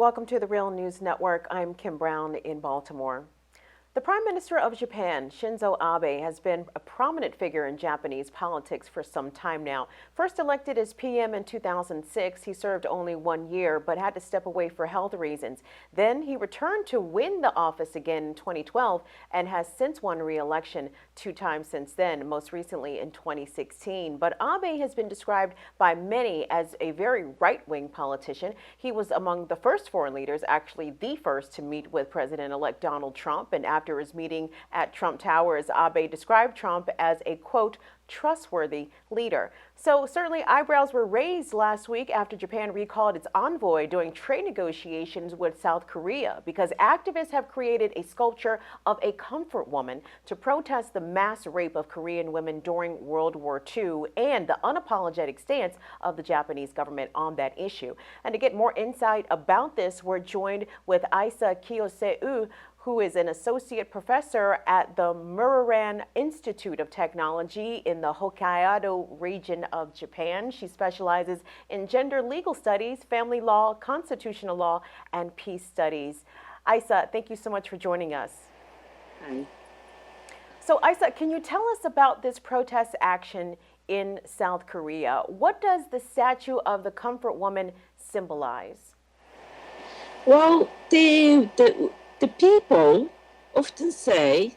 Welcome to the Real News Network. I'm Kim Brown in Baltimore. The Prime Minister of Japan, Shinzo Abe, has been a prominent figure in Japanese politics for some time now. First elected as PM in 2006, he served only 1 year but had to step away for health reasons. Then he returned to win the office again in 2012 and has since won re-election 2 times since then, most recently in 2016. But Abe has been described by many as a very right-wing politician. He was among the first foreign leaders, actually the first, to meet with President-elect Donald Trump, and after his meeting at Trump Towers, Abe described Trump as a, quote, trustworthy leader. So certainly eyebrows were raised last week after Japan recalled its envoy during trade negotiations with South Korea because activists have created a sculpture of a comfort woman to protest the mass rape of Korean women during World War II and the unapologetic stance of the Japanese government on that issue. And to get more insight about this, we're joined with Aisa Kiyosue, who is an associate professor at the Muraran Institute of Technology in the Hokkaido region of Japan. She specializes in gender legal studies, family law, constitutional law, and peace studies. Aisa, thank you so much for joining us. Hi. So Aisa, can you tell us about this protest action in South Korea? What does the statue of the comfort woman symbolize? Well, the people often say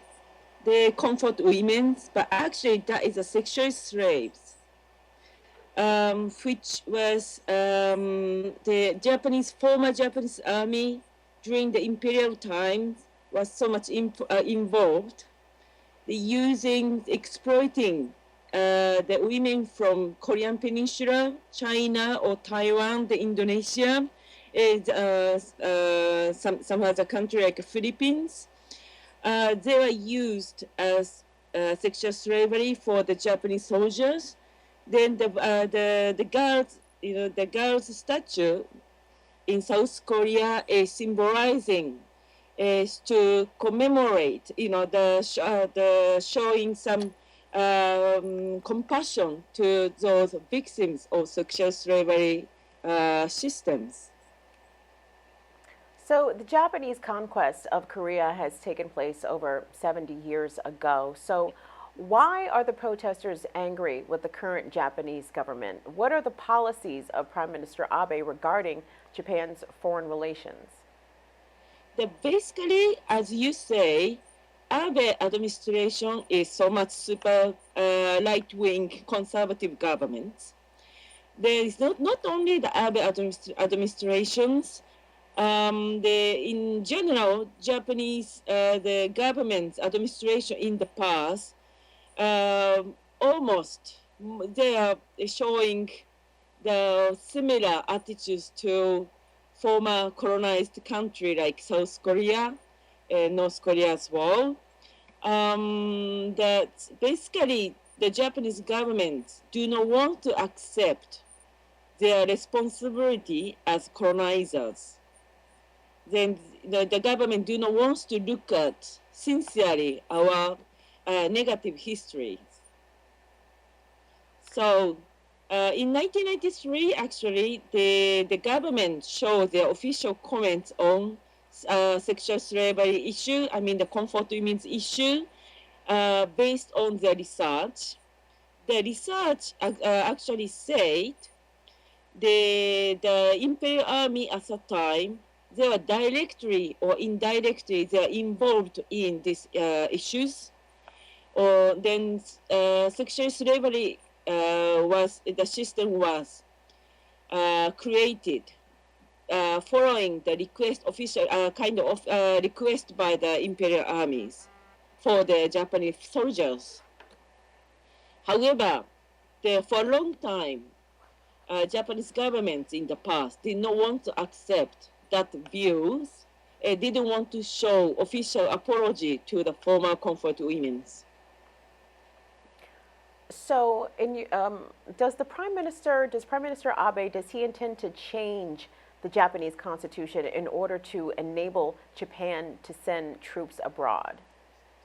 they comfort women, but actually that is a sexual slaves, which was the former Japanese army during the imperial times was so much involved. They exploiting the women from Korean Peninsula, China or Taiwan, the Indonesia, some other country like Philippines. They were used as sexual slavery for the Japanese soldiers. Then the girls, the girls' statue in South Korea is symbolizing is to commemorate, the showing some compassion to those victims of sexual slavery systems. So the Japanese conquest of Korea has taken place over 70 years ago. So why are the protesters angry with the current Japanese government? What are the policies of Prime Minister Abe regarding Japan's foreign relations? Basically, as you say, Abe administration is so much super right-wing conservative government. There is not only the Abe administrations. In general, Japanese the government's administration in the past almost they are showing the similar attitudes to former colonized country like South Korea and North Korea as well. That basically the Japanese government do not want to accept their responsibility as colonizers. Then the government do not want to look at sincerely our negative history. So in 1993, actually, the government showed their official comments on sexual slavery issue, the comfort women's issue, based on the research. The research actually said the Imperial Army at the time, they were directly or indirectly they are involved in these issues. Or then sexual slavery the system was created following the official request by the Imperial armies for the Japanese soldiers. However, for a long time, Japanese governments in the past did not want to accept that views, didn't want to show official apology to the former comfort women. So, does Prime Minister Abe, does he intend to change the Japanese constitution in order to enable Japan to send troops abroad?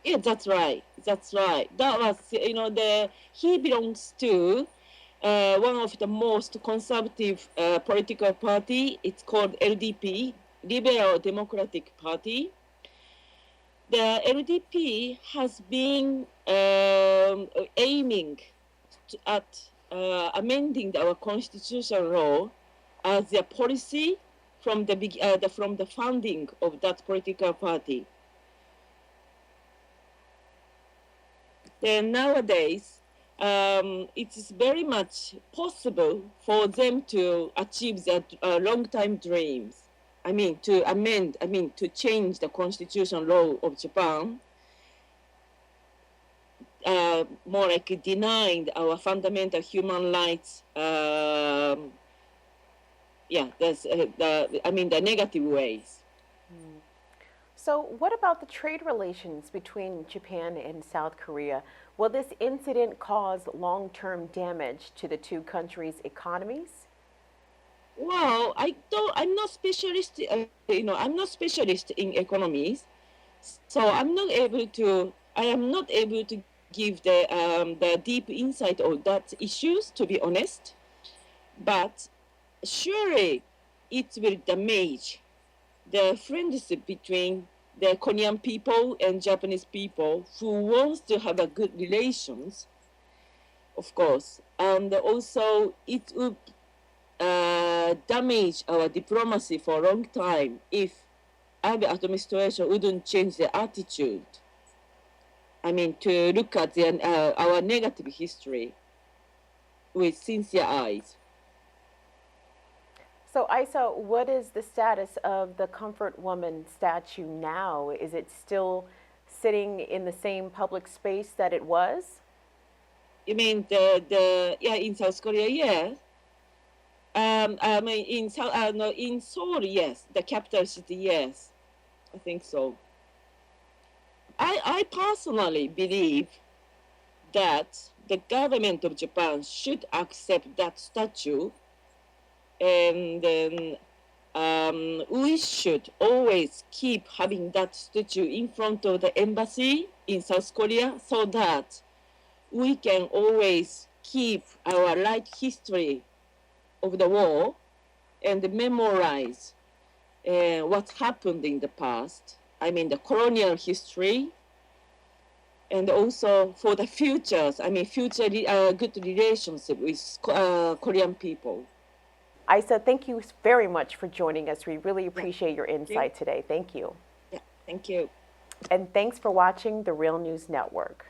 Yeah, that's right. That's right. That was, he belongs to one of the most conservative political party. It's called LDP. Liberal Democratic Party, the LDP has been aiming at amending our constitutional law as a policy from the founding of that political party. Then nowadays, it is very much possible for them to achieve their long-time dreams. To change the constitutional law of Japan, more like denying our fundamental human rights. The negative ways. So, what about the trade relations between Japan and South Korea? Will this incident cause long-term damage to the two countries' economies? Well, I'm not specialist. I'm not specialist in economies, so I am not able to give the deep insight of that issues. To be honest, but surely it will damage the friendship between the Korean people and Japanese people who wants to have a good relations, of course, and also it would damage our diplomacy for a long time if Abe administration wouldn't change their attitude. To look at our negative history with sincere eyes. So, Isa, what is the status of the Comfort Woman statue now? Is it still sitting in the same public space that it was? You mean in South Korea, yes. In Seoul, yes. The capital city, yes. I think so. I personally believe that the government of Japan should accept that statue, and then we should always keep having that statue in front of the embassy in South Korea so that we can always keep our right history of the war and memorize what happened in the past. The colonial history, and also for the futures. Future good relationship with Korean people. Isa, thank you very much for joining us. We really appreciate your insight today. Thank you. Yeah, thank you. And thanks for watching the Real News Network.